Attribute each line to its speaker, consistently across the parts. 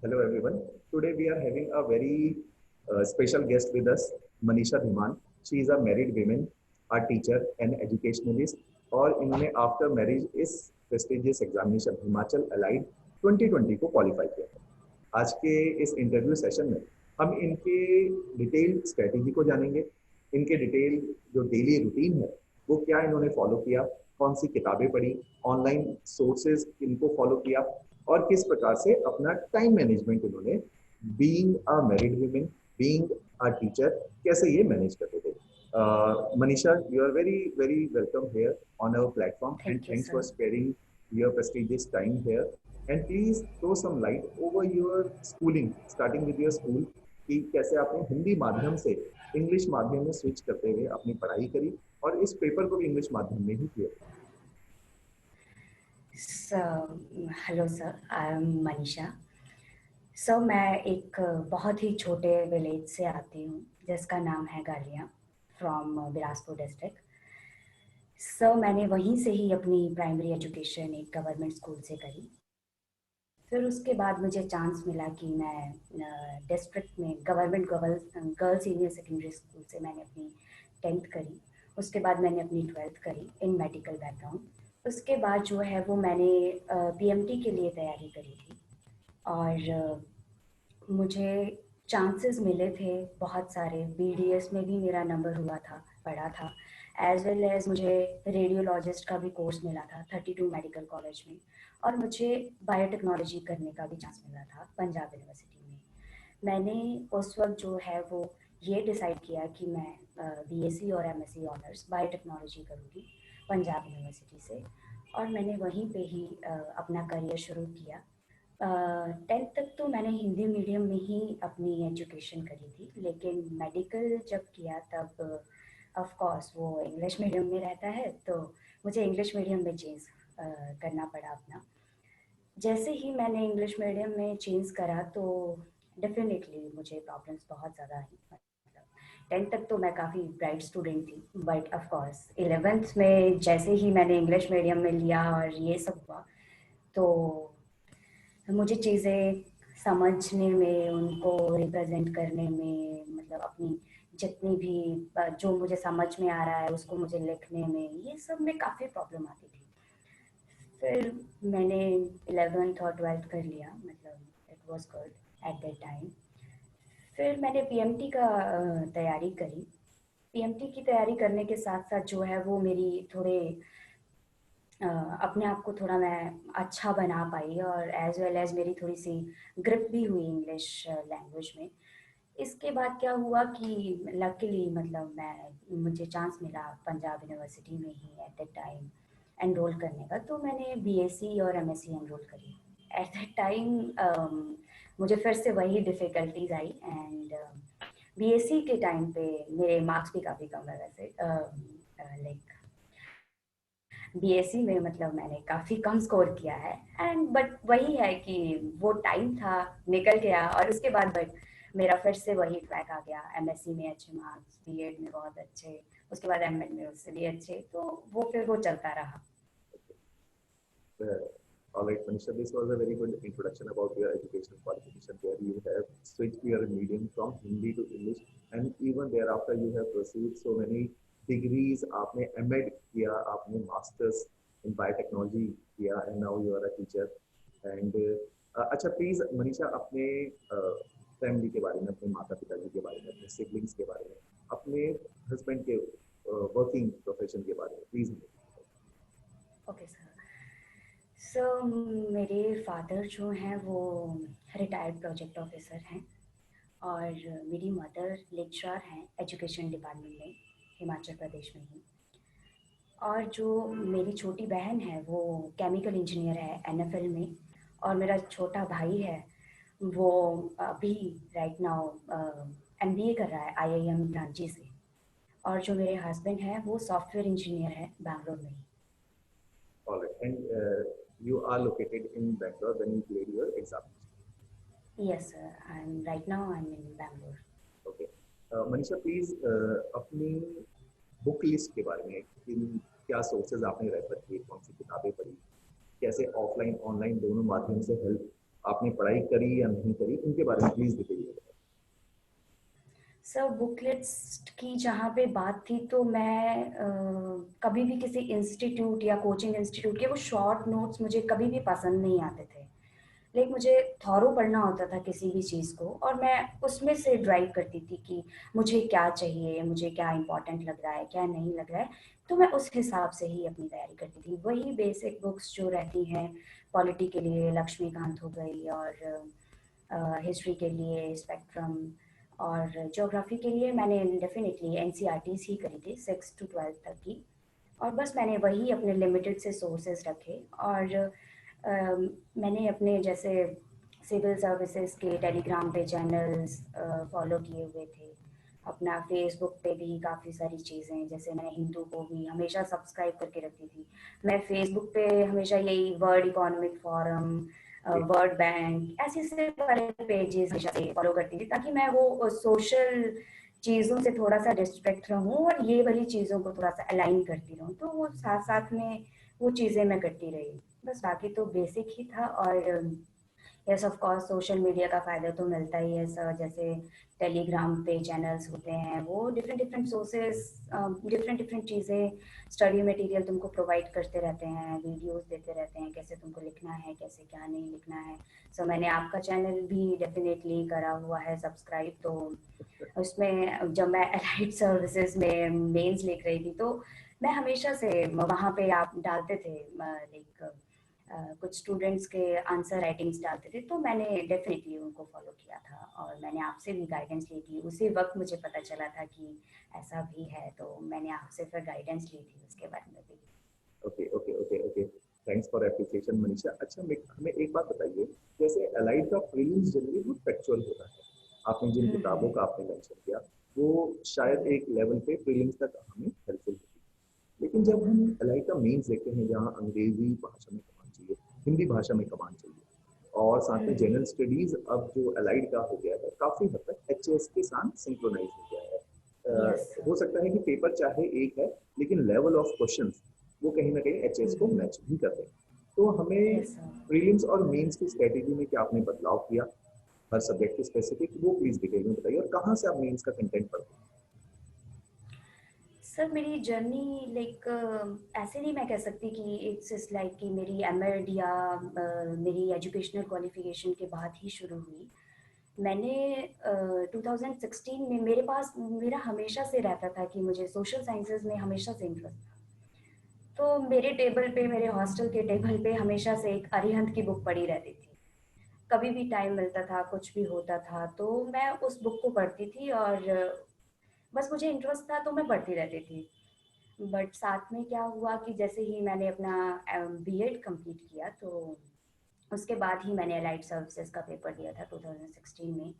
Speaker 1: Hello everyone. Today we are having a very special guest with us, Manisha Dhiman. She is a married woman, a teacher, and educationalist. और इन्होंने after marriage इस prestigious examination Himachal allied 2020 को qualify किया है। आज के इस interview session में हम इनके डिटेल स्ट्रेटेजी को जानेंगे, इनके डिटेल जो डेली रूटीन है वो क्या इन्होंने फॉलो किया, कौन सी किताबें पढ़ी, ऑनलाइन सोर्सेज इनको फॉलो किया और किस प्रकार से अपना टाइम मैनेजमेंट इन्होंने being a married women, being a teacher, कैसे ये मैनेज करते थे। Manisha, you are very welcome here on our platform, and
Speaker 2: Thank you,
Speaker 1: thanks for
Speaker 2: sir.
Speaker 1: sparing your prestigious time here. And please throw some light over your schooling, starting with your school, कि कैसे आपने हिंदी माध्यम से English माध्यम में switch करते हुए अपनी पढ़ाई करी और इस पेपर को भी इंग्लिश माध्यम में ही clear.
Speaker 2: So, hello sir, I am Manisha. Sir मैं एक बहुत ही छोटे विलेज से आती हूँ जिसका नाम है गालिया, फ्रॉम बिलासपुर डिस्ट्रिक्ट। सर मैंने वहीं से ही अपनी प्राइमरी एजुकेशन एक गवर्नमेंट स्कूल से करी। फिर उसके बाद मुझे चांस मिला कि मैं डिस्ट्रिक्ट में government girls senior secondary school से मैंने अपनी 10th करी। उसके बाद मैंने अपनी 12th करी इन मेडिकल बैकग्राउंड। उसके बाद जो है वो मैंने पीएमटी के लिए तैयारी करी थी और मुझे चांसेस मिले थे बहुत सारे। बीडीएस में भी मेरा नंबर हुआ था, पढ़ा था, एज वेल एज मुझे रेडियोलॉजिस्ट का भी कोर्स मिला था 32 मेडिकल कॉलेज में, और मुझे बायोटेक्नोलॉजी करने का भी चांस मिला था पंजाब यूनिवर्सिटी में। मैंने उस वक्त जो है वो ये डिसाइड किया कि मैं बीएससी और एमएससी ऑनर्स बायोटेक्नोलॉजी करूँगी पंजाब यूनिवर्सिटी से, और मैंने वहीं पे ही अपना करियर शुरू किया। 10th तक तो मैंने हिंदी मीडियम में ही अपनी एजुकेशन करी थी, लेकिन मेडिकल जब किया तब ऑफ कोर्स वो इंग्लिश मीडियम में रहता है, तो मुझे इंग्लिश मीडियम में चेंज करना पड़ा अपना। जैसे ही मैंने इंग्लिश मीडियम में चेंज करा तो डेफिनेटली मुझे प्रॉब्लम्स बहुत ज़्यादा आई। मतलब 10th तक तो मैं काफ़ी ब्राइट स्टूडेंट थी, बट ऑफ कोर्स 11th में जैसे ही मैंने इंग्लिश मीडियम में लिया और ये सब हुआ, तो मुझे चीज़ें समझने में, उनको रिप्रेजेंट करने में, मतलब अपनी जितनी भी जो मुझे समझ में आ रहा है उसको मुझे लिखने में, ये सब में काफ़ी प्रॉब्लम आती थी। फिर मैंने 11th और 12th कर लिया, मतलब it was good at that time. फिर मैंने पीएमटी का तैयारी करी। पीएमटी की तैयारी करने के साथ साथ जो है वो मेरी थोड़े अपने आप को थोड़ा मैं अच्छा बना पाई, और एज वेल एज मेरी थोड़ी सी ग्रिप भी हुई इंग्लिश लैंग्वेज में। इसके बाद क्या हुआ कि लकीली मतलब मुझे चांस मिला पंजाब यूनिवर्सिटी में ही एट दैट टाइम एनरोल करने का, तो मैंने बीएससी और एमएससी एनरोल करी। एट दैट टाइम मुझे फिर से वही डिफ़िकल्टीज आई, एंड बीएससी के टाइम पे मेरे मार्क्स भी काफ़ी कम है वैसे। लाइक बीएससी में मतलब मैंने काफ़ी कम स्कोर किया है, एंड बट वही है कि वो टाइम था, निकल गया, और उसके बाद बट मेरा फिर से वही ट्रैक आ गया। एमएससी में अच्छे मार्क्स, बीएड में बहुत अच्छे, उसके बाद एमएड में उससे भी अच्छे, तो वो फिर वो चलता रहा।
Speaker 1: Uh, all right, Manisha, this was a very good introduction about your educational qualification, where you have switched your medium from Hindi to English, and even thereafter you have pursued so many degrees. आपने MEd किया, आपने masters in biotechnology किया, and now you are a teacher. And अच्छा, please Manisha अपने family के बारे में, अपने माता पिताजी के बारे में, अपने सिबलिंग्स के बारे में, अपने हस्बैंड के वर्किंग प्रोफेशन के बारे में प्लीज।
Speaker 2: Okay sir. सो मेरे फादर जो हैं वो रिटायर्ड प्रोजेक्ट ऑफिसर हैं, और मेरी मदर लेक्चरर हैं एजुकेशन डिपार्टमेंट में हिमाचल प्रदेश में ही। और जो मेरी छोटी बहन है वो केमिकल इंजीनियर है एनएफएल में, और मेरा छोटा भाई है वो अभी राइट नाउ एमबीए कर रहा है आईआईएम रांची से। और जो मेरे हस्बैंड हैं वो सॉफ्टवेयर इंजीनियर है बैंगलोर में ही।
Speaker 1: All right. And you are located in Bangalore when you cleared your examination.
Speaker 2: Yes sir, I am right now I am in Bangalore.
Speaker 1: Okay. Manisha please अपनी बुक लिस्ट के बारे में, किन क्या सोर्सेज आपने रेफर किए, कौन सी किताबें पढ़ी, कैसे ऑफलाइन ऑनलाइन दोनों माध्यम से हेल्प आपने पढ़ाई करी या नहीं करी, इनके बारे में प्लीज डिटेल।
Speaker 2: सर बुकलेट्स की जहाँ पे बात थी तो मैं कभी भी किसी इंस्टीट्यूट या कोचिंग इंस्टीट्यूट के वो शॉर्ट नोट्स मुझे कभी भी पसंद नहीं आते थे। लाइक मुझे थॉरो पढ़ना होता था किसी भी चीज़ को, और मैं उसमें से ड्राइव करती थी कि मुझे क्या चाहिए, मुझे क्या इंपॉर्टेंट लग रहा है, क्या नहीं लग रहा है। तो मैं उस हिसाब से ही अपनी तैयारी करती थी। वही बेसिक बुक्स जो रहती हैं पॉलिटी के लिए लक्ष्मीकांत हो गई, और हिस्ट्री के लिए स्पेक्ट्रम, और ज्योग्राफी के लिए मैंने डेफिनेटली एनसीईआरटीज़ ही करी थी 6 to 12 तक की। और बस मैंने वही अपने लिमिटेड से सोर्सेज रखे, और मैंने अपने जैसे सिविल सर्विसेज के टेलीग्राम पे चैनल्स फॉलो किए हुए थे। अपना फेसबुक पे भी काफ़ी सारी चीज़ें, जैसे मैं हिंदू को भी हमेशा सब्सक्राइब करके रखती थी। मैं फेसबुक पे हमेशा यही world economic forum, world bank, ऐसे से बड़े पेजेस हमेशा से फॉलो करती थी, ताकि मैं वो सोशल चीज़ों से थोड़ा सा डिस्ट्रैक्ट रहूँ और ये वाली चीज़ों को थोड़ा सा अलाइन करती रहूँ। तो वो साथ साथ में वो चीज़ें मैं करती रही। बस बाकी तो बेसिक ही था। और yes of course social media का फ़ायदा तो मिलता ही है सर। जैसे टेलीग्राम पे चैनल्स होते हैं, वो different different sources, different different चीज़ें, स्टडी मटेरियल तुमको प्रोवाइड करते रहते हैं, वीडियोस देते रहते हैं कैसे तुमको लिखना है, कैसे क्या नहीं लिखना है। सो मैंने आपका चैनल भी डेफिनेटली करा हुआ है सब्सक्राइब। तो उसमें जब मैं एलाइड सर्विसेज में मेंस लिख रही थी, तो मैं हमेशा से वहाँ पे आप डालते थे लाइक कुछ स्टूडेंट्स के आंसर राइटिंग्स डालते थे, तो मैंने डेफिनेटली उनको फॉलो किया था। और मैंने आपसे भी गाइडेंस ली थी। उसी वक्त मुझे पता चला था कि ऐसा भी है, तो मैंने आपसे फिर गाइडेंस ली थी उसके बारे में भी।
Speaker 1: Okay okay okay okay, thanks for appreciation Manisha. अच्छा, हमें एक बात बताइए, जैसे एलाइड का प्रीलिम्स जनरली बहुत फैक्चुअल होता है। आपने जिन किताबों का आपने मेंशन किया वो शायद एक लेवल पे प्रीलिम्स तक हमें हेल्पफुल होती है, लेकिन जब हम एलाइड का मेंस देखते हैं जहाँ अंग्रेजी भाषा में कमान चाहिए, हिंदी भाषा में कमान चाहिए, और साथ में जनरल स्टडीज अब जो एलाइड का हो गया है काफी हद तक एचएस के साथ सिंक्रोनाइज हो गया है।
Speaker 2: यस
Speaker 1: हो सकता है कि पेपर चाहे एक है, लेकिन लेवल ऑफ क्वेश्चंस वो कहीं ना कहीं एचएस को
Speaker 2: सर।
Speaker 1: मैच नहीं करते। तो हमें
Speaker 2: यस सर।
Speaker 1: प्रीलिम्स और मेंस की स्ट्रेटेजी में क्या आपने बदलाव किया हर सब्जेक्ट के स्पेसिफिक, वो प्लीज डिटेल में बताइए, और कहाँ से आप मेंस का कंटेंट पढ़ते हैं।
Speaker 2: सर मेरी जर्नी लाइक ऐसे नहीं मैं कह सकती कि इट्स इज लाइक कि मेरी एमएड या मेरी एजुकेशनल क्वालिफिकेशन के बाद ही शुरू हुई। मैंने 2016 में मेरे पास मेरा हमेशा से रहता था कि मुझे सोशल साइंसेज में हमेशा से इंटरेस्ट था। तो मेरे टेबल पे, मेरे हॉस्टल के टेबल पे हमेशा से एक अरिहंत की बुक पड़ी रहती थी। कभी भी टाइम मिलता था, कुछ भी होता था, तो मैं उस बुक को पढ़ती थी। और बस मुझे इंटरेस्ट था तो मैं पढ़ती रहती थी। बट साथ में क्या हुआ कि जैसे ही मैंने अपना बीएड कंप्लीट किया, तो उसके बाद ही मैंने अलाइड सर्विसेज का पेपर दिया था 2016 में।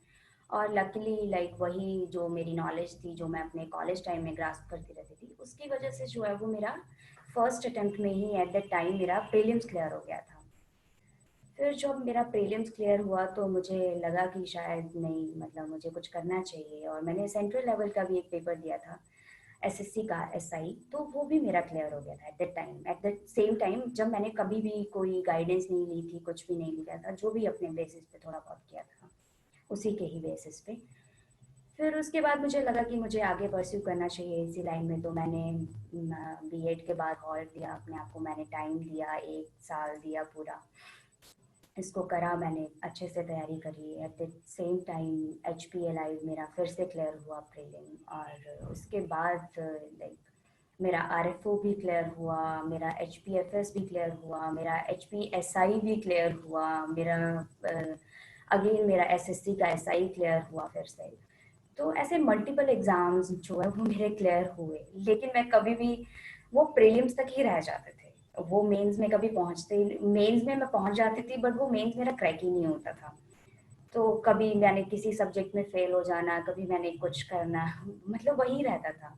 Speaker 2: और लकीली लाइक वही जो मेरी नॉलेज थी, जो मैं अपने कॉलेज टाइम में ग्रास्प करती रहती थी, उसकी वजह से जो है वो मेरा फर्स्ट अटेम्प्ट में ही एट दैट टाइम मेरा प्रीलिम्स क्लियर हो गया था। फिर जब मेरा प्रीलिम्स क्लियर हुआ तो मुझे लगा कि शायद नहीं, मतलब मुझे कुछ करना चाहिए। और मैंने सेंट्रल लेवल का भी एक पेपर दिया था, एसएससी का एसआई, तो वो भी मेरा क्लियर हो गया था at that time, at that same time जब मैंने कभी भी कोई गाइडेंस नहीं ली थी, कुछ भी नहीं लिया था, जो भी अपने बेसिस पे थोड़ा बहुत किया था उसी के ही बेसिस पे। फिर उसके बाद मुझे लगा कि मुझे आगे परस्यू करना चाहिए इसी लाइन में, तो मैंने बीएड के बाद हॉल्ट दिया अपने आप को। मैंने टाइम दिया, 1 साल दिया पूरा, इसको करा मैंने, अच्छे से तैयारी करी। At the same time H P L I मेरा फिर से क्लियर हुआ प्रीलिम। और उसके बाद लाइक मेरा आर एफ ओ भी क्लियर हुआ, मेरा एच पी एफ एस भी क्लियर हुआ, मेरा एच पी एस आई भी क्लियर हुआ, मेरा अगेन मेरा एस एस सी का एस आई क्लियर हुआ फिर से। तो ऐसे मल्टीपल एग्जाम्स जो है वो मेरे क्लियर हुए, लेकिन मैं कभी भी वो प्रीलिम्स तक ही रह जाते थे। वो मेंस में कभी पहुंचते ही, मेंस में मैं पहुंच जाती थी बट वो मेंस मेरा क्रैक ही नहीं होता था। तो कभी मैंने किसी सब्जेक्ट में फेल हो जाना, कभी मैंने कुछ करना, मतलब वही रहता था।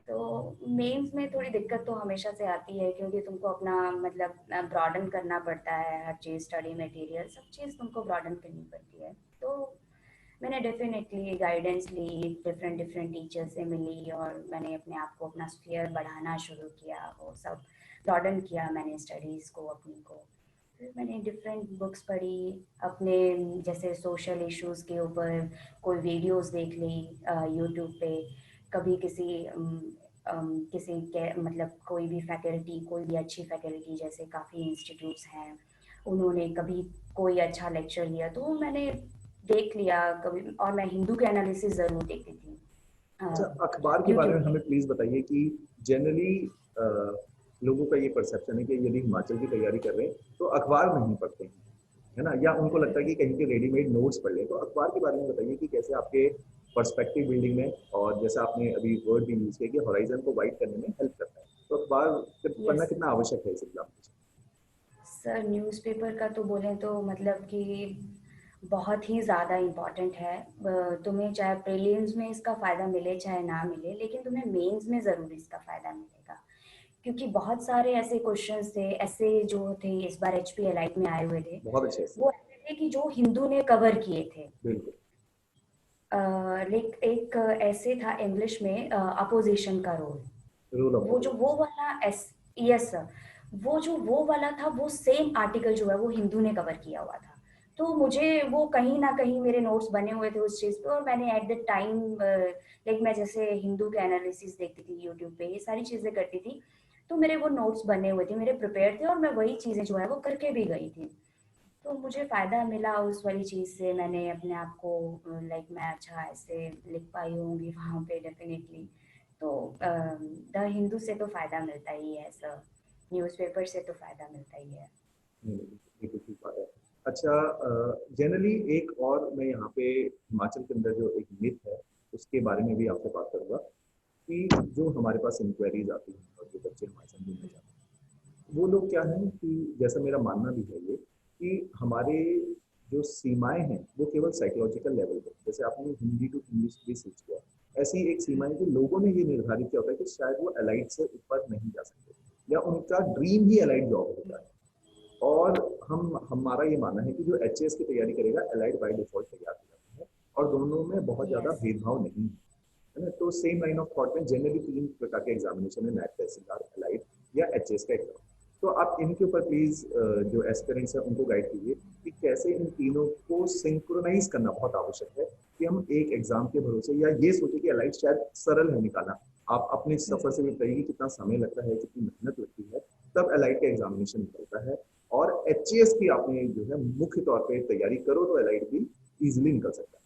Speaker 2: तो मेंस में थोड़ी दिक्कत तो हमेशा से आती है, क्योंकि तुमको अपना मतलब ब्रॉडन करना पड़ता है, हर चीज़, स्टडी मटेरियल, सब चीज़ तुमको ब्रॉडन करनी पड़ती है। तो मैंने डेफिनेटली गाइडेंस ली, डिफरेंट डिफरेंट टीचर से मिली, और मैंने अपने आप को, अपना स्फीयर बढ़ाना शुरू किया, वो सब ब्रॉडन किया मैंने स्टडीज़ को अपनी को। मैंने डिफरेंट बुक्स पढ़ी अपने, जैसे सोशल इश्यूज के ऊपर कोई वीडियोस देख ली यूट्यूब पे, कभी किसी के मतलब कोई भी फैकल्टी, कोई भी अच्छी फैकल्टी, जैसे काफ़ी इंस्टीट्यूट्स हैं, उन्होंने कभी कोई अच्छा लेक्चर दिया तो मैंने देख लिया कभी। और मैं हिंदू के एनालिसिस ज़रूर देखती थी
Speaker 1: अच्छा, अखबार के बारे
Speaker 2: यूट्यूब
Speaker 1: में
Speaker 2: पे।
Speaker 1: हमें प्लीज बताइए कि जनरली लोगों का ये परसेप्शन है कि यदि हिमाचल की तैयारी कर रहे हैं तो अखबार नहीं पढ़ते हैं, है ना, या उनको लगता है कि कहीं के रेडीमेड नोट्स पढ़ लें। तो अखबार के बारे में बताइए कि कैसे आपके पर्सपेक्टिव बिल्डिंग में, और जैसा आपने अभी वर्ड भी यूज किया कि हॉराइजन को वाइड करने में हेल्प करता है, तो अखबार पढ़ना
Speaker 2: यस
Speaker 1: कितना आवश्यक है इस एग्जाम में?
Speaker 2: सर, न्यूज़पेपर का तो बोलें तो मतलब कि बहुत ही ज़्यादा इम्पॉर्टेंट है। तुम्हें चाहे प्रीलिम्स में इसका फ़ायदा मिले चाहे ना मिले, लेकिन तुम्हें मेंस में ज़रूर इसका फ़ायदा मिलेगा, क्योंकि बहुत सारे ऐसे क्वेश्चंस थे, ऐसे जो थे इस बार एचपी एलाइट में आए हुए थे,
Speaker 1: बहुत अच्छे से।
Speaker 2: वो ऐसे थे कि जो हिंदू ने कवर किए थे।
Speaker 1: बिल्कुल।
Speaker 2: लाइक एक ऐसे था इंग्लिश में अपोजिशन का रोल,
Speaker 1: रूल ऑफ
Speaker 2: वो जो वो
Speaker 1: अपोजिशन।
Speaker 2: वाला एस, यस सर, वो जो वो वाला था वो सेम आर्टिकल जो है वो हिंदू ने कवर किया हुआ था। तो मुझे वो कहीं ना कहीं मेरे नोट्स बने हुए थे उस चीज़ पे, और मैंने एट द टाइम लाइक मैं जैसे हिंदू के एनालिसिस देखती थी यूट्यूब पे, ये सारी चीज़ें करती थी, तो मेरे वो नोट्स बने हुए थे, मेरे प्रिपेयर थे, और मैं वही चीज़ें जो है वो करके भी गई थी। तो मुझे फ़ायदा मिला उस वाली चीज़ से, मैंने अपने आप को लाइक मैं अच्छा ऐसे लिख पाई होंगी वहाँ पे डेफिनेटली। तो द हिंदू से तो फ़ायदा मिलता ही है सर, न्यूज़पेपर से तो फ़ायदा मिलता ही है।
Speaker 1: बिल्कुल ठीक बात है। अच्छा, जनरली एक और मैं यहाँ पे हिमाचल के अंदर जो एक मिथ है उसके बारे में भी आपसे बात करूंगा कि जो हमारे पास इंक्वायरीज आती हैं और जो बच्चे हमारे साथ मिलना चाहते हैं, वो लोग क्या है कि जैसा मेरा मानना भी है ये कि हमारे जो सीमाएं हैं वो केवल साइकोलॉजिकल लेवल पे, जैसे आपने हिंदी टू इंग्लिश भी सीख किया, ऐसी एक सीमा है कि लोगों ने ये निर्धारित किया होता है कि शायद वो एलाइट से ऊपर नहीं जा सकते या उनका ड्रीम ही एलाइट जॉब होता है। और हम हमारा ये मानना है कि जो एचएएस की तैयारी करेगा एलाइड बाय डिफॉल्ट तैयार हो जाता है, और दोनों में बहुत ज्यादा
Speaker 2: यस
Speaker 1: भेदभाव नहीं है ना। तो सेम लाइन ऑफ थॉट में जनरली 3 प्रकार के एग्जामिनेशन है, नेट, तहसीलदार, एलाइड या एचएएस का एग्जाम। तो आप इनके ऊपर प्लीज जो एस्पिरेंट्स है उनको गाइड कीजिए कि कैसे इन तीनों को सिंक्रोनाइज करना बहुत आवश्यक है कि हम एक एग्जाम के भरोसे या ये सोचे कि एलाइड शायद सरल है निकालना। आप अपने सफर से भी बताइए कि कितना समय लगता है, कितनी मेहनत लगती है, तब एलाइड का एग्जामिनेशन निकलता है। और एचएएस की आपने जो है मुख्य तौर पे तैयारी करो तो एलाइड भी इजीली निकल सकता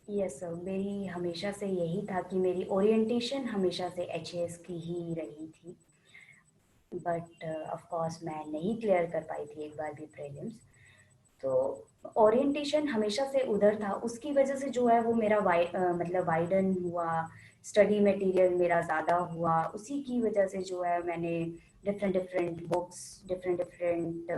Speaker 2: यस सर, मेरी हमेशा से यही था कि मेरी ओरिएंटेशन हमेशा से एचएएस की ही रही थी, बट ऑफ कोर्स मैं नहीं क्लियर कर पाई थी एक बार भी प्रीलिम्स। तो ओरिएंटेशन हमेशा से उधर था, उसकी वजह से जो है वो मेरा मतलब वाइडन हुआ, स्टडी मटेरियल मेरा ज़्यादा हुआ, उसी की वजह से जो है मैंने different different books, different different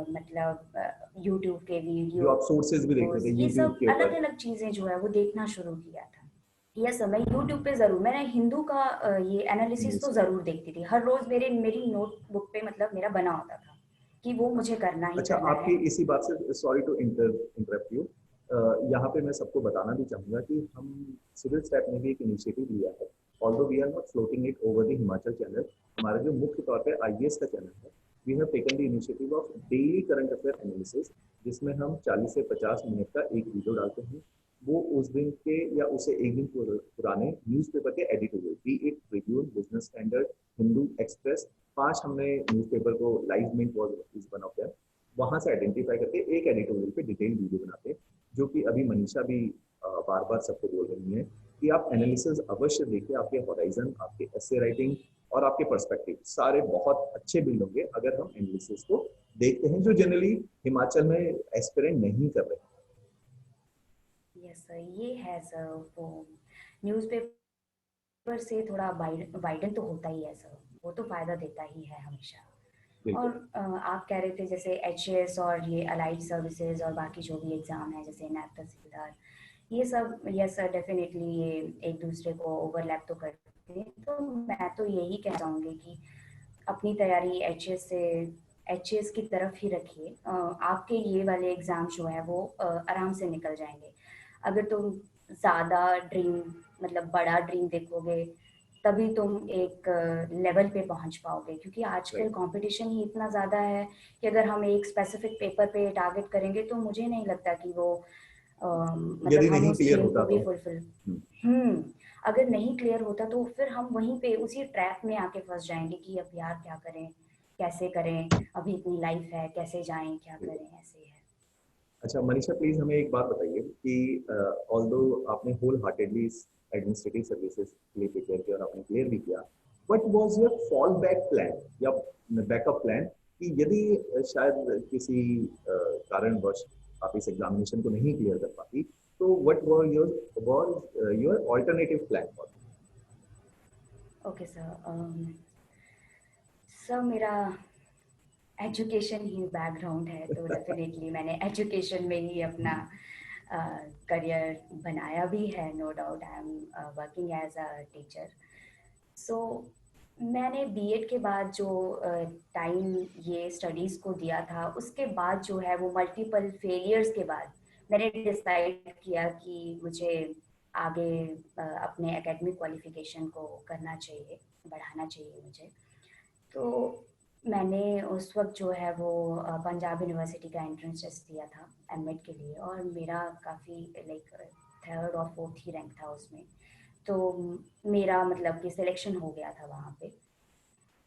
Speaker 2: मतलब यूट्यूब के
Speaker 1: है। जो आप सोर्सेज भी देखते
Speaker 2: वीडियोस,
Speaker 1: थे
Speaker 2: ये
Speaker 1: यूट्यूब
Speaker 2: सब
Speaker 1: के
Speaker 2: अलग
Speaker 1: ऊपर।
Speaker 2: अलग चीज़ें जो है वो देखना शुरू किया था। यस सर, मैं यूट्यूब पे ज़रूर, मैंने हिंदू का ये एनालिसिस तो ज़रूर देखती थी, हर रोज़ मेरी नोटबुक पे मतलब मेरा बना होता था कि वो मुझे करना ही
Speaker 1: अच्छा,
Speaker 2: करना
Speaker 1: आपकी
Speaker 2: है।
Speaker 1: इसी बात से सॉरी टू इंटरप्ट यू, यहाँ पे मैं सबको बताना भी चाहूंगा कि हम सिविल स्टैट ने भी एक इनिशिएटिव लिया है। Although we are not floating it over the Himachal channel, हमारा जो मुख्य तौर पे आईएएस का चैनल है, we have taken the initiative of daily current affair analysis, जिसमें हम 40 से 50 मिनट का एक वीडियो डालते हैं। वो उस दिन के या उसे एक दिन पुराने न्यूज़पेपर के editorial, B it Tribune, business standard, Hindu express, 5 हमने न्यूज़पेपर को लाइव में was is one of them, वहां से आइडेंटिफाई करके एक एडिटोरियल पे डिटेल वीडियो बनाते हैं, जो कि अभी मनीषा भी बार बार सबको बोल रही है कि आप एनालिसिस अवश्य देखिए। आपके हॉराइजन, आपके एसे राइटिंग और आपके पर्सपेक्टिव सारे बहुत अच्छे बिल्ड होंगे अगर हम एनालिसिस को देखते हैं, जो जनरली हिमाचल में एस्पिरेंट नहीं कर रहे।
Speaker 2: यस सर, ये है सर, वो न्यूज़पेपर से थोड़ा वाइडन तो होता ही है सर, वो तो फायदा देता ही है हमेशा। और
Speaker 1: बिल्कुल।
Speaker 2: आप कह रहे थे जैसे एचएएस और ये अलाइड सर्विसेज और बाकी जो भी एग्जाम है जैसे नैप तहसीलदार, ये सब, यस सर, डेफिनेटली ये एक दूसरे को ओवरलैप तो करते हैं। तो मैं तो यही कह चाहूँगी कि अपनी तैयारी एचएएस की तरफ ही रखिए। आपके ये वाले एग्ज़ाम जो है वो आराम से निकल जाएंगे। अगर तुम ज़्यादा ड्रीम, मतलब बड़ा ड्रीम देखोगे, तभी तुम एक लेवल पे पहुंच पाओगे, क्योंकि आजकल
Speaker 1: राइट।
Speaker 2: कंपटीशन ही इतना ज़्यादा है कि अगर हम एक स्पेसिफिक पेपर पे टारगेट करेंगे तो मुझे नहीं लगता कि वो मतलब
Speaker 1: यदि
Speaker 2: हम
Speaker 1: नहीं
Speaker 2: उस
Speaker 1: क्लियर
Speaker 2: ड्रीम
Speaker 1: होता
Speaker 2: को भी
Speaker 1: तो।
Speaker 2: फुलफिल।
Speaker 1: हम्म,
Speaker 2: हम्म। अगर नहीं क्लियर होता तो फिर हम वहीं पे उसी ट्रैप में आके फंस जाएंगे कि अब यार क्या करें, कैसे करें, अभी इतनी लाइफ है, कैसे जाएं, क्या
Speaker 1: बिल्कुल।
Speaker 2: करें, ऐसे है।
Speaker 1: अच्छा मनीषा, प्लीज हमें एक बात बताइए कि ऑल्दो आपने होल हार्टेडली एडमिनिस्ट्रेटिव सर्विसेज के लिए प्रिपेयर किया और आपने क्लियर भी किया, but was your fall back plan या बैकअप प्लान कि यदि शायद किसी कारणवश आप इस एग्जामिनेशन को नहीं क्लियर कर पाती, तो what were your alternative plan for?
Speaker 2: Okay sir. Sir मेरा एजुकेशन ही बैकग्राउंड है, तो डेफिनेटली मैंने एजुकेशन में ही अपना करियर बनाया भी है। No doubt I am working as a teacher. So मैंने बीएड के बाद जो टाइम ये स्टडीज़ को दिया था, उसके बाद जो है वो मल्टीपल फेलियर्स के बाद मैंने डिसाइड किया कि मुझे आगे अपने एकेडमिक क्वालिफिकेशन को करना चाहिए, बढ़ाना चाहिए मुझे। तो मैंने उस वक्त जो है वो पंजाब यूनिवर्सिटी का एंट्रेंस टेस्ट दिया था एमएड के लिए, और मेरा काफ़ी लाइक थर्ड और फोर्थ ही रैंक था उसमें। तो मेरा मतलब कि सिलेक्शन हो गया था वहाँ पे।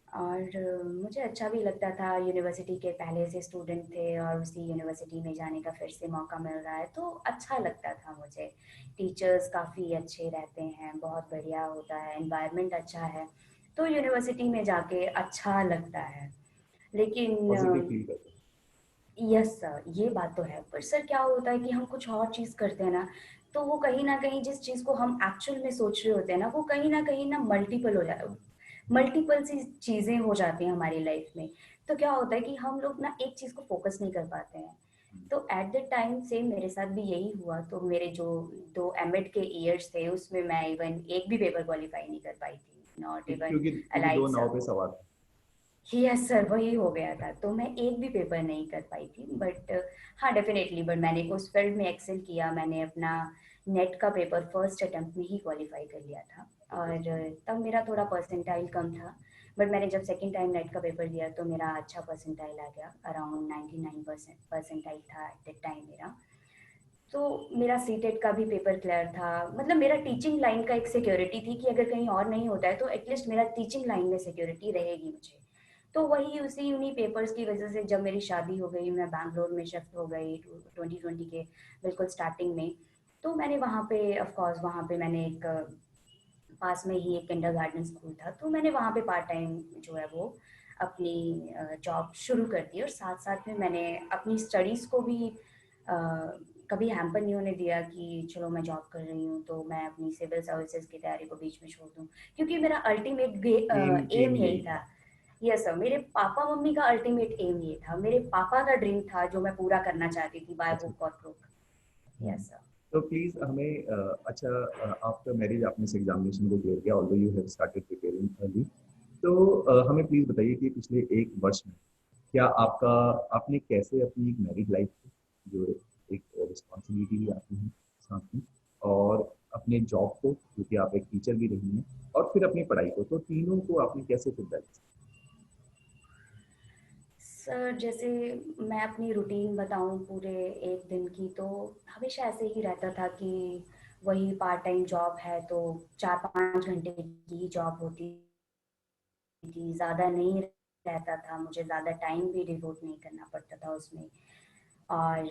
Speaker 2: और मुझे अच्छा भी लगता था, यूनिवर्सिटी के पहले से स्टूडेंट थे और उसी यूनिवर्सिटी में जाने का फिर से मौका मिल रहा है, तो अच्छा लगता था मुझे। टीचर्स काफ़ी अच्छे रहते हैं, बहुत बढ़िया होता है, एनवायरनमेंट अच्छा है, तो यूनिवर्सिटी में जाके अच्छा लगता है।
Speaker 1: पॉजिटिव
Speaker 2: लेकिन
Speaker 1: फील करते
Speaker 2: यस सर, ये बात तो है, पर सर क्या होता है कि हम कुछ और चीज़ करते हैं ना, तो वो कहीं ना कहीं जिस चीज़ को हम एक्चुअल में सोच रहे होते हैं ना, वो कहीं ना मल्टीपल हो जाए, मल्टीपल सी चीज़ें हो जाती हैं हमारी लाइफ में। तो क्या होता है कि हम लोग ना एक चीज़ को फोकस नहीं कर पाते हैं। तो एट द टाइम सेम मेरे साथ भी यही हुआ। तो मेरे जो 2 एमएड के ईयर्स थे उसमें मैं इवन एक भी पेपर क्वालिफाई नहीं कर पाई थी, नॉट
Speaker 1: हैं,
Speaker 2: इवन
Speaker 1: क्योंकि दो
Speaker 2: अलाइड
Speaker 1: नाव पे
Speaker 2: सर।
Speaker 1: सवार
Speaker 2: यस सर, वही हो गया था, तो मैं एक भी पेपर नहीं कर पाई थी। बट हाँ डेफिनेटली, बट मैंने उस फील्ड में एक्सेल किया। मैंने अपना नेट का पेपर फर्स्ट अटेम्प्ट में ही क्वालिफाई कर लिया था,
Speaker 1: थे।
Speaker 2: और तब मेरा थोड़ा परसेंटाइल कम था। बट मैंने जब सेकेंड टाइम नेट का पेपर दिया तो मेरा अच्छा परसेंटाइल आ गया, अराउंड 99% परसेंटाइल था एट दैट टाइम मेरा। तो मेरा सीटेट का भी पेपर क्लियर था। मतलब मेरा टीचिंग लाइन का एक सिक्योरिटी थी कि अगर कहीं और नहीं होता है तो एटलीस्ट मेरा टीचिंग लाइन में सिक्योरिटी रहेगी मुझे। तो वही उसी उन्हीं पेपर्स की वजह से जब मेरी शादी हो गई, मैं बैंगलोर में शिफ्ट हो गई 2020 के बिल्कुल स्टार्टिंग में। तो मैंने वहाँ पे ऑफ कोर्स वहाँ पे मैंने एक पास में ही एक किंडरगार्टन स्कूल था, तो मैंने वहाँ पे पार्ट टाइम जो है वो अपनी जॉब शुरू कर दी, और साथ साथ में मैंने अपनी स्टडीज़ को भी कभी हैम्पर नहीं होने दिया कि चलो मैं जॉब कर रही हूँ तो मैं अपनी सिविल सर्विसेज की तैयारी को बीच में छोड़ दूँ, क्योंकि मेरा अल्टीमेट
Speaker 1: एम
Speaker 2: एम
Speaker 1: एम
Speaker 2: यही
Speaker 1: यही
Speaker 2: था।
Speaker 1: था।
Speaker 2: यस सर, मेरे पापा मम्मी का अल्टीमेट एम ये था, मेरे पापा का ड्रीम था जो मैं पूरा करना चाहती थी बाय
Speaker 1: अच्छा।
Speaker 2: हुक और क्रुक।
Speaker 1: हम्म।
Speaker 2: Yes sir.
Speaker 1: तो प्लीज हमें अच्छा, आफ्टर मैरिज आपने इस एग्जामिनेशन को क्लियर किया, although you have started preparing early, तो हमें प्लीज बताइए कि पिछले एक वर्ष में क्या आपका आपने कैसे अपनी एक मैरिड लाइफ को, जो एक रिस्पॉन्सिबिलिटी भी आती है साथ में, और अपने जॉब को क्योंकि आप एक टीचर भी रही हैं, और फिर अपनी पढ़ाई को, तो तीनों को आपने कैसे फिर बैलेंस?
Speaker 2: सर जैसे मैं अपनी रूटीन बताऊं पूरे एक दिन की, तो हमेशा ऐसे ही रहता था कि वही पार्ट टाइम जॉब है तो 4-5 घंटे की जॉब होती थी, ज़्यादा नहीं रहता था, मुझे ज़्यादा टाइम भी डिवोट नहीं करना पड़ता था उसमें। और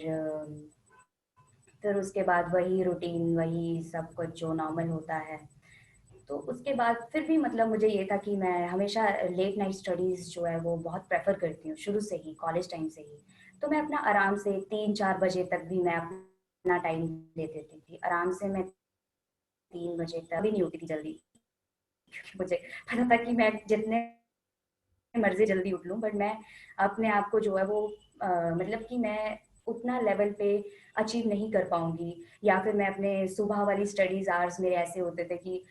Speaker 2: फिर उसके बाद वही रूटीन, वही सब कुछ जो नॉर्मल होता है। तो उसके बाद फिर भी मतलब मुझे ये था कि मैं हमेशा लेट नाइट स्टडीज़ जो है वो बहुत प्रेफर करती हूँ शुरू से ही, कॉलेज टाइम से ही। तो मैं अपना आराम से 3-4 बजे तक भी मैं अपना टाइम दे देती थी, आराम से मैं 3 बजे तक भी नहीं उठती थी जल्दी, क्योंकि मुझे पता था कि मैं जितने मर्जी जल्दी उठ लूँ, बट मैं अपने आप को जो है वो मतलब कि मैं उतना लेवल पे अचीव नहीं कर पाऊंगी। या फिर मैं अपने सुबह वाली स्टडीज आवर्स मेरे ऐसे होते थे कि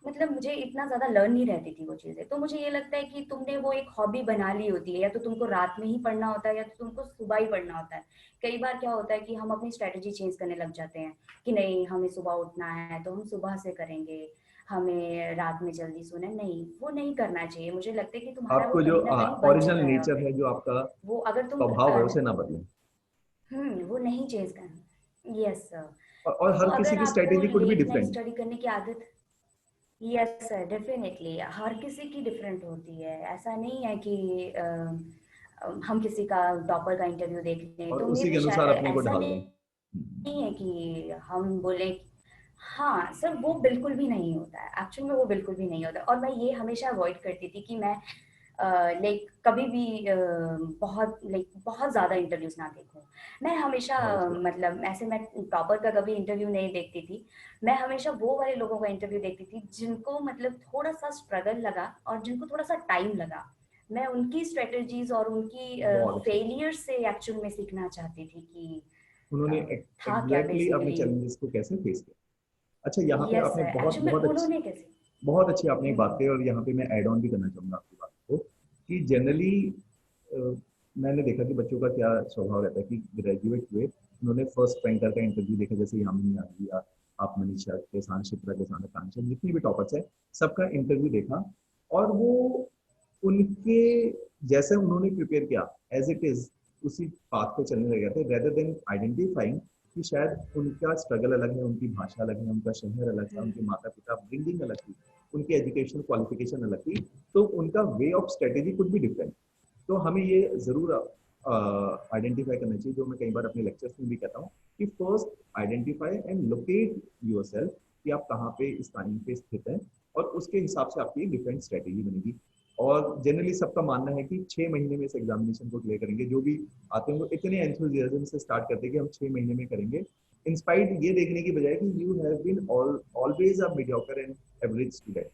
Speaker 2: मतलब मुझे इतना ज़्यादा लर्न नहीं रहती थी वो चीज़ें। तो मुझे ये लगता है कि तुमने वो एक हॉबी बना ली होती है, या तो तुमको रात में ही पढ़ना होता है या तो तुमको सुबह ही पढ़ना होता है। कई बार क्या होता है कि हम अपनी स्ट्रेटजी चेंज करने लग जाते हैं कि नहीं हमें सुबह उठना है तो हम सुबह से करेंगे, हमें रात में जल्दी सोना है, नहीं, वो नहीं करना चाहिए। मुझे लगता है कि तुम्हारा वो
Speaker 1: आपको जो
Speaker 2: कहीं ना कहीं बन
Speaker 1: ओरिजिनल
Speaker 2: चुका है
Speaker 1: नेचर है,
Speaker 2: ऑलरेडी।
Speaker 1: जो आपका
Speaker 2: वो अगर तुम
Speaker 1: स्वभाव है, उसे ना बदलें।
Speaker 2: वो नहीं चेंज करना। Yes sir.
Speaker 1: और
Speaker 2: तो
Speaker 1: हर किसी
Speaker 2: अगर
Speaker 1: की
Speaker 2: आपको
Speaker 1: strategy could be
Speaker 2: late night
Speaker 1: different.
Speaker 2: Study करने की आदत, यस सर, डेफिनेटली हर किसी की डिफरेंट होती है। ऐसा नहीं है कि हम किसी का टॉपर का इंटरव्यू देख लें
Speaker 1: और
Speaker 2: तो मे
Speaker 1: उसी के
Speaker 2: भी
Speaker 1: अनुसार
Speaker 2: शायद
Speaker 1: अपने को
Speaker 2: ऐसा
Speaker 1: ढाल लें।
Speaker 2: नहीं है कि हम बोले। हाँ सर, वो बिल्कुल भी नहीं होता है, एक्चुअल में वो बिल्कुल भी नहीं होता। और मैं ये हमेशा अवॉइड करती थी कि मैं लाइक कभी भी बहुत ज़्यादा इंटरव्यूज ना देखूं। मैं हमेशा
Speaker 1: बहुत अच्छी बात।
Speaker 2: मतलब ऐसे मैं टॉपर का कभी इंटरव्यू नहीं देखती थी। मैं हमेशा वो वाले लोगों का इंटरव्यू देखती थी जिनको मतलब थोड़ा सा स्ट्रगल लगा और जिनको थोड़ा सा टाइम लगा। मैं उनकी स्ट्रेटजीज और उनकी
Speaker 1: बहुत अच्छी बात।
Speaker 2: फेलियर से एक्चुअल में सीखना चाहती थी कि
Speaker 1: उन्होंने
Speaker 2: था क्या
Speaker 1: एग्जैक्टली अपने
Speaker 2: बेसिकली।
Speaker 1: चैलेंजेस को कैसे फेस किया। अच्छा, यहाँ पे
Speaker 2: यस
Speaker 1: आपने
Speaker 2: सर,
Speaker 1: बहुत
Speaker 2: एक्चुअली
Speaker 1: बहुत
Speaker 2: में
Speaker 1: अच्छी,
Speaker 2: उन्होंने कैसे।
Speaker 1: बहुत अच्छी आपने एक बात
Speaker 2: हम्म,
Speaker 1: कही, और यहाँ पे मैं ऐड ऑन भी करना चाहूंगा आपकी बात को, कि जनरली मैंने देखा कि बच्चों का क्या स्वभाव रहता है कि ग्रेजुएट हुए, उन्होंने फर्स्ट रैंकर का इंटरव्यू देखा, जैसे यामिनी आ गई, या आप मनीषा के साथ, शिप्रा के साथ, आकांक्षा, जितने भी टॉपर्स है, सबका इंटरव्यू देखा, और वो उनके जैसे उन्होंने प्रिपेयर किया एज इट इज उसी पाथ पे चलने लगे थे, रेदर देन आइडेंटिफाइंग कि शायद उनका स्ट्रगल अलग है, उनकी भाषा अलग है, उनका शहर अलग था,
Speaker 2: हम्म,
Speaker 1: उनके माता पिता ब्रिंगिंग अलग थी, उनकी एजुकेशन क्वालिफिकेशन अलग थी, तो उनका way of strategy could be different. तो हमें ये जरूर आइडेंटिफाई करना चाहिए, जो मैं कई बार अपने लेक्चर्स में भी कहता हूँ, कि first identify and locate yourself, कि आप कहाँ पे इस टाइम पे स्थित हैं, और उसके हिसाब से आपकी डिफरेंट स्ट्रेटेजी बनेगी। और जनरली सबका मानना है कि 6 महीने में इस एग्जामिनेशन को क्लियर करेंगे। जो भी आते हैं वो इतने एंथुजियाज्म से स्टार्ट करते हैं कि हम 6 महीने में करेंगे, इंस्पाइट ये देखने की बजाय कि you have been always a mediocre and average student.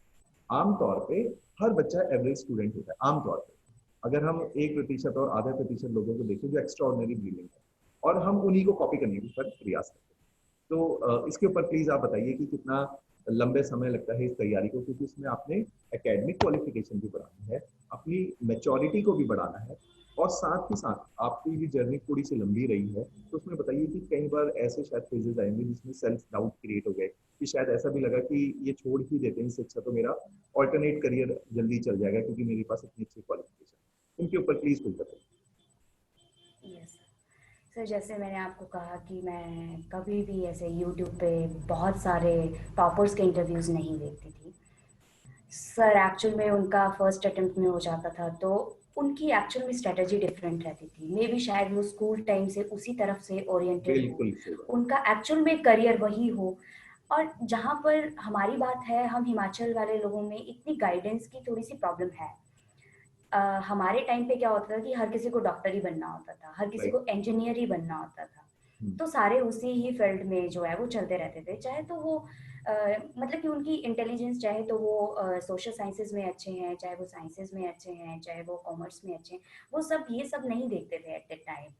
Speaker 1: आमतौर पे हर बच्चा एवरेज स्टूडेंट होता है आमतौर पे। अगर हम 1% और आधा प्रतिशत लोगों को देखें जो एक्स्ट्रा ऑर्डिनरी ब्रिलियंट है, और हम उन्हीं को कॉपी करने की प्रयास करते हैं। तो इसके ऊपर प्लीज आप बताइए कि कितना लंबे समय लगता है इस तैयारी को, क्योंकि इसमें आपने एकेडमिक क्वालिफिकेशन भी बढ़ानी है, अपनी मेच्योरिटी को भी बढ़ाना है, और साथ ही साथ आपकी भी जर्नी थोड़ी सी लंबी रही है, तो उसमें बताइए कि कई बार ऐसे शायद फेजेस आएंगे जिसमें सेल्फ डाउट क्रिएट हो गए, कि शायद ऐसा भी लगा कि ये छोड़ ही देते हैं, इससे अच्छा तो मेरा ऑल्टरनेट करियर जल्दी चल जाएगा, क्योंकि मेरे पास इतनी अच्छी क्वालिफिकेशन। इनके ऊपर प्लीज कुछ बताइए।
Speaker 2: यस सर, जैसे मैंने आपको कहा कि मैं कभी भी ऐसे यूट्यूब पे बहुत सारे टॉपर्स के इंटरव्यूज़ नहीं देखती थी। सर एक्चुअल में उनका फर्स्ट अटेम्प्ट में हो जाता था तो उनकी एक्चुअल में स्ट्रेटजी डिफरेंट रहती थी। मे बी शायद वो स्कूल टाइम से उसी तरफ से ओरिएंटेड हो,
Speaker 1: बिल्कुल सही बात।
Speaker 2: उनका एक्चुअल में करियर वही हो। और जहाँ पर हमारी बात है, हम हिमाचल वाले लोगों में इतनी गाइडेंस की थोड़ी सी प्रॉब्लम है। हमारे टाइम पे क्या होता था कि हर किसी को डॉक्टर ही बनना होता था, हर किसी
Speaker 1: राइट।
Speaker 2: को इंजीनियर ही बनना होता था। तो सारे उसी ही फील्ड में जो है वो चलते रहते थे, चाहे तो वो मतलब कि उनकी इंटेलिजेंस, चाहे तो वो सोशल साइंसेज में अच्छे हैं, चाहे वो साइंसेज में अच्छे हैं, चाहे वो कॉमर्स में अच्छे हैं, वो सब ये सब नहीं देखते थे एट द टाइम।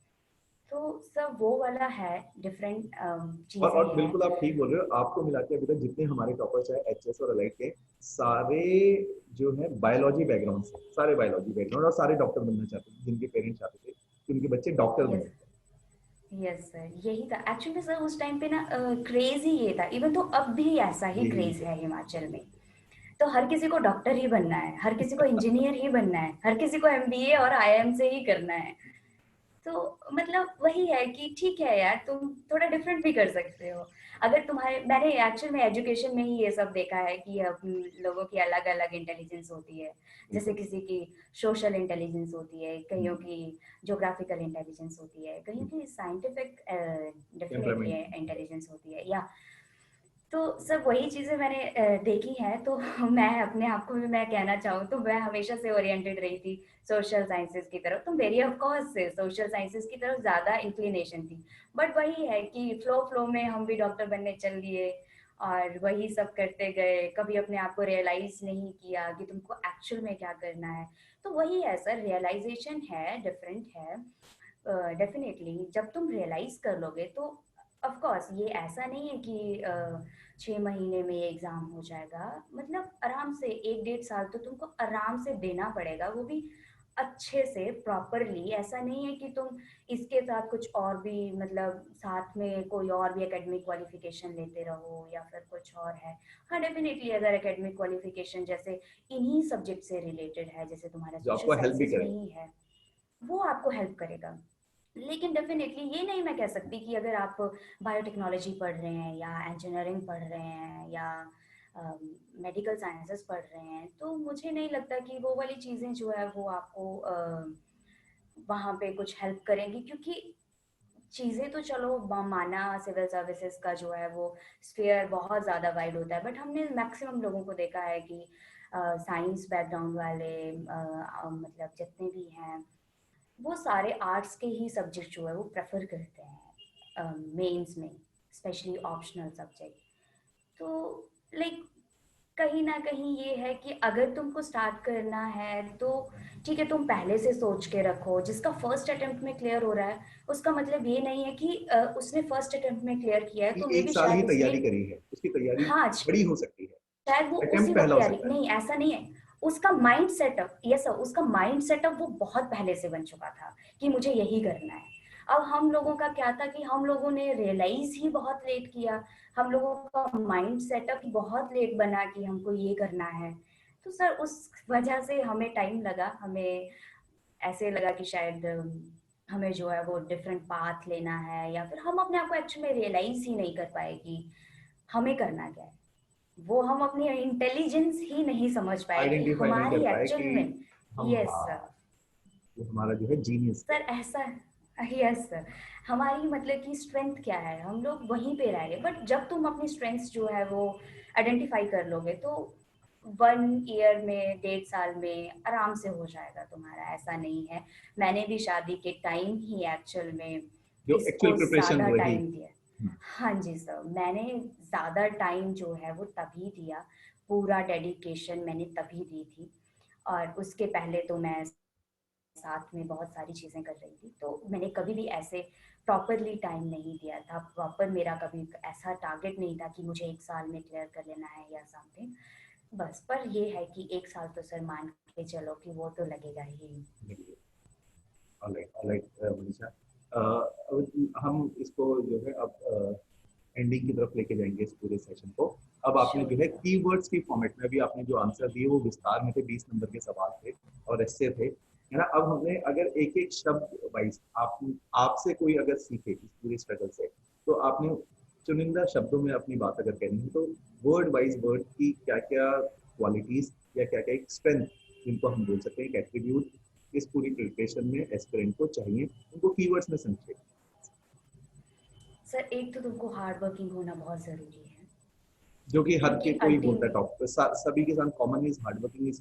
Speaker 2: तो सब वो वाला है, डिफरेंट चीज़ें
Speaker 1: और
Speaker 2: हैं।
Speaker 1: बिल्कुल आप ठीक बोल रहे हो, आपको मिला के अभी तक जितने हमारे टॉपर्स है एचएस और एलाइट के, सारे जो है बायोलॉजी बैकग्राउंड से, सारे बायोलॉजी बैकग्राउंड, और सारे डॉक्टर बनना चाहते थे, जिनके पेरेंट्स चाहते थे कि उनके बच्चे डॉक्टर
Speaker 2: यस,
Speaker 1: बने।
Speaker 2: यस सर, यही था एक्चुअली सर। उस टाइम पे ना क्रेज ही ये था। इवन तो अब भी ऐसा ही
Speaker 1: यही
Speaker 2: क्रेज
Speaker 1: है।
Speaker 2: है हिमाचल में। तो हर किसी को डॉक्टर ही बनना है, हर किसी को इंजीनियर ही बनना है, हर किसी को एमबीए और आईआईएम से ही करना है। तो मतलब वही है कि ठीक है यार, तुम थोड़ा डिफरेंट भी कर सकते हो। अगर तुम्हारे, मैंने एक्चुअल में एजुकेशन में ही ये सब देखा है कि अब लोगों की अलग अलग इंटेलिजेंस होती है। जैसे
Speaker 1: बिल्कुल।
Speaker 2: किसी की सोशल इंटेलिजेंस होती है, कईयों की ज्योग्राफिकल इंटेलिजेंस होती है, कईयों की साइंटिफिक डेफिनेटली
Speaker 1: टेम्परामेंट।
Speaker 2: इंटेलिजेंस होती है, या तो सब वही चीज़ें मैंने देखी हैं। तो मैं अपने आप को भी मैं कहना चाहूँ तो मैं हमेशा से ओरिएंटेड रही थी सोशल साइंसेज की तरफ। तो मेरी ऑफ कोर्स से सोशल साइंसेज की तरफ ज़्यादा इंक्लिनेशन थी। बट वही है कि फ्लो फ्लो में हम भी डॉक्टर बनने चल दिए और वही सब करते गए, कभी अपने आप को रियलाइज़ नहीं किया कि तुमको एक्चुअल में क्या करना है। तो वही है सर, रियलाइजेशन है, डिफरेंट है। डेफिनेटली जब तुम रियलाइज कर लोगे तो ऑफ कोर्स ये ऐसा नहीं है कि 6 महीने में ये एग्जाम हो जाएगा। मतलब आराम से 1 डेढ़ साल तो तुमको आराम से देना पड़ेगा, वो भी अच्छे से प्रॉपरली, ऐसा नहीं है कि तुम इसके साथ कुछ और भी मतलब साथ में कोई और भी एकेडमिक क्वालिफिकेशन लेते रहो या फिर कुछ और है। हाँ डेफिनेटली अगर एकेडमिक क्वालिफिकेशन जैसे इन्हीं सब्जेक्ट से रिलेटेड है, जैसे तुम्हारा
Speaker 1: जो
Speaker 2: सोशल
Speaker 1: आपको हेल्प भी
Speaker 2: साइंसेज में
Speaker 1: करे।
Speaker 2: ही है, वो आपको हेल्प करेगा। लेकिन डेफिनेटली ये नहीं मैं कह सकती कि अगर आप बायोटेक्नोलॉजी पढ़ रहे हैं या इंजीनियरिंग पढ़ रहे हैं या मेडिकल साइंसेस पढ़ रहे हैं तो मुझे नहीं लगता कि वो वाली चीज़ें जो है वो आपको वहाँ पे कुछ हेल्प करेंगी, क्योंकि चीज़ें तो चलो माना सिविल सर्विसेज का जो है वो स्फीयर बहुत ज़्यादा वाइड होता है, बट हमने मैक्सिमम लोगों को देखा है कि साइंस बैकग्राउंड वाले मतलब जितने भी हैं वो सारे आर्ट्स के ही सब्जेक्ट जो है वो प्रेफर करते हैं मेंस में, स्पेशली ऑप्शनल सब्जेक्ट। तो लाइक कहीं ना कहीं ये है कि अगर तुमको स्टार्ट करना है तो ठीक है, तुम पहले से सोच के रखो। जिसका फर्स्ट अटेम्प्ट में क्लियर हो रहा है उसका मतलब ये नहीं है कि उसने फर्स्ट अटेम्प्ट में क्लियर किया है
Speaker 1: कि
Speaker 2: तो मे
Speaker 1: एक
Speaker 2: बी
Speaker 1: साल ही
Speaker 2: शायद उसने,
Speaker 1: तैयारी करी है, उसकी तैयारी
Speaker 2: हाँ
Speaker 1: बड़ी हो सकती है,
Speaker 2: शायद वो उसी
Speaker 1: अटेम्प्ट
Speaker 2: वक्त
Speaker 1: पहला हो
Speaker 2: तैयारी
Speaker 1: सकता है।
Speaker 2: नहीं, ऐसा नहीं है। उसका माइंड सेटअप, यस सर, उसका माइंड सेटअप वो बहुत पहले से बन चुका था कि मुझे यही करना है। अब हम लोगों का क्या था कि हम लोगों ने रियलाइज ही बहुत लेट किया, हम लोगों का माइंड सेटअप बहुत लेट बना कि हमको ये करना है। तो सर उस वजह से हमें टाइम लगा, हमें ऐसे लगा कि शायद हमें जो है वो डिफरेंट पाथ लेना है, या फिर हम अपने आप को एक्चुअली रियलाइज ही नहीं कर पाए कि हमें करना क्या है। वो हम अपनी इंटेलिजेंस ही नहीं समझ पाए कि
Speaker 1: आइडेंटिफाई नहीं कर
Speaker 2: हमारी
Speaker 1: पाए कि
Speaker 2: एक्चुअल में,
Speaker 1: हम,
Speaker 2: यस
Speaker 1: हाँ,
Speaker 2: सर,
Speaker 1: ये हमारा जो है जीनियस क्या
Speaker 2: सर ऐसा, यस सर, हमारी मतलब कि स्ट्रेंथ क्या है, हम लोग वहीं पे रह गए। बट जब तुम अपनी स्ट्रेंथ्स जो है वो आइडेंटिफाई कर लोगे तो 1 ईयर में, 1.5 साल में आराम से हो जाएगा तुम्हारा। ऐसा नहीं है, मैंने भी शादी के टाइम ही एक्चुअल में
Speaker 1: जो एक्चुअल
Speaker 2: इसको
Speaker 1: प्रिपरेशन
Speaker 2: ज़्यादा
Speaker 1: रही।
Speaker 2: टाइम दिया। हाँ जी सर, मैंने ज़्यादा टाइम जो है वो तभी दिया, पूरा डेडिकेशन मैंने तभी दी थी। और उसके पहले तो मैं साथ में बहुत सारी चीज़ें कर रही थी, तो मैंने कभी भी ऐसे प्रॉपरली टाइम नहीं दिया था। प्रॉपर मेरा कभी ऐसा टारगेट नहीं था कि मुझे 1 साल में क्लियर कर लेना है या समथिंग। बस पर ये है कि 1 साल तो सर मान के चलो कि वो तो लगेगा ही।
Speaker 1: ऑलराइट, ऑलराइट मनीषा, हम इसको जो है अब एंडिंग की तरफ लेके जाएंगे इस पूरे सेशन को। अब आपने
Speaker 2: श्योर
Speaker 1: जो है
Speaker 2: सर।
Speaker 1: कीवर्ड्स की फॉर्मेट में भी आपने जो आंसर दिए वो विस्तार में थे, 20 नंबर के सवाल थे और ऐसे थे, है ना। अब हमने अगर एक एक शब्द वाइज आप आपसे कोई अगर सीखे इस पूरी स्ट्रगल से, तो आपने चुनिंदा शब्दों में अपनी बात अगर कहनी है तो वर्ड वाइज वर्ड की क्या क्या क्वालिटीज या क्या क्या एक स्ट्रेंथ जिनको हम बोल सकते हैं, एक एट्रीब्यूट इस पूरी प्रिपरेशन में एस्पिरेंट को चाहिए, उनको कीवर्ड्स में समझिए।
Speaker 2: सर एक तो तुमको हार्ड वर्किंग होना बहुत ज़रूरी है,
Speaker 1: जो कि हर के
Speaker 2: क्योंकि
Speaker 1: कोई बोलता है,
Speaker 2: अल्टीमेट
Speaker 1: टॉप सभी के साथ common is hard working is.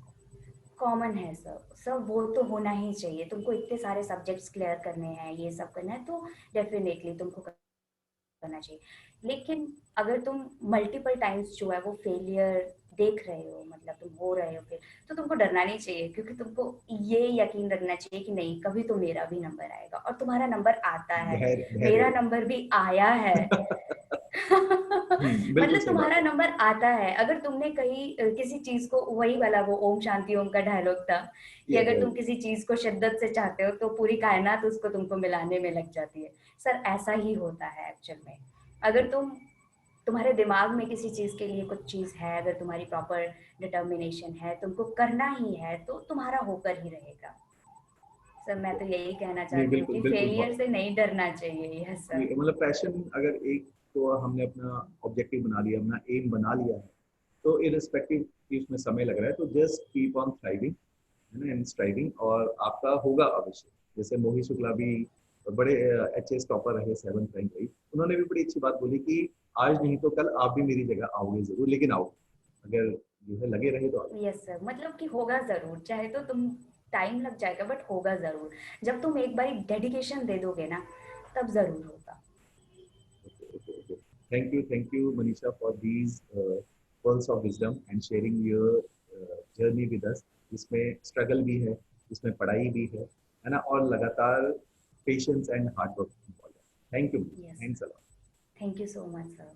Speaker 2: Common है सर, सब वो तो होना ही चाहिए। तुमको इतने सारे सब्जेक्ट्स क्लियर करने हैं, ये सब करना है तो डेफिनेटली तुमको करना चाहिए। लेकिन अगर तुम मल्टीपल टाइम्स जो है वो फेलियर देख रहे हो, मतलब तुम हो रहे हो फिर, तो तुमको डरना नहीं चाहिए, क्योंकि तुमको ये यकीन रखना चाहिए कि नहीं, कभी तो मेरा भी नंबर आएगा। और तुम्हारा नंबर आता है,
Speaker 1: धैर्य,
Speaker 2: मेरा
Speaker 1: धैर्य।
Speaker 2: नंबर भी आया है।
Speaker 1: बिल्कुल
Speaker 2: मतलब
Speaker 1: सही बात
Speaker 2: तुम्हारा
Speaker 1: है।
Speaker 2: नंबर आता है। अगर तुमने कहीं किसी चीज को, वही वाला वो ओम शांति ओम का डायलॉग था कि
Speaker 1: यस,
Speaker 2: अगर
Speaker 1: यस।
Speaker 2: तुम किसी चीज को शिद्दत से चाहते हो तो पूरी कायनात उसको तुमको मिलाने में लग जाती है। सर ऐसा ही होता है एक्चुअल में। अगर तुम्हारे दिमाग में किसी चीज के लिए कुछ चीज है, अगर तुम्हारी प्रॉपर डिटर्मिनेशन है, तुमको करना ही है, तो तुम्हारा होकर ही रहेगा। सर मैं तो यही कहना
Speaker 1: नहीं,
Speaker 2: चाहती हूँ
Speaker 1: बिल्कुल
Speaker 2: कि
Speaker 1: बिल्कुल,
Speaker 2: फेलियर
Speaker 1: बहुत
Speaker 2: से नहीं डरना चाहिए। Yes sir.
Speaker 1: मतलब पैशन अगर एक तो हमने अपना ऑब्जेक्टिव बना लिया, अपना एम बना लिया है, तो इरिस्पेक्टिव कि उसमें समय लग रहा है, तो जस्ट कीप ऑन थ्राइविंग, है ना, एंड स्ट्राइविंग, और आपका होगा अवश्य। जैसे मोहित शुक्ला भी बड़े एचएस टॉपर रहे, 7th रैंक रही, उन्होंने भी बड़ी अच्छी बात बोली कि आज नहीं तो कल आप भी मेरी जगह आओगे जरूर, लेकिन आओ, अगर जो है लगे रहे तो आओ।
Speaker 2: यस सर, मतलब कि होगा जरूर, चाहे तो तुम टाइम लग जाएगा बट होगा जरूर। जब तुम एक बार डेडिकेशन दे दोगे ना, तब जरूर होगा।
Speaker 1: Okay, okay, okay. Thank you, Manisha, for these pearls of wisdom and sharing your journey with us. इसमें स्ट्रगल भी है, इसमें पढ़ाई भी है ना, और लगातार patience and hard work. Thank you,
Speaker 2: yes
Speaker 1: thanks
Speaker 2: sir,
Speaker 1: a lot.
Speaker 2: Thank you so much sir.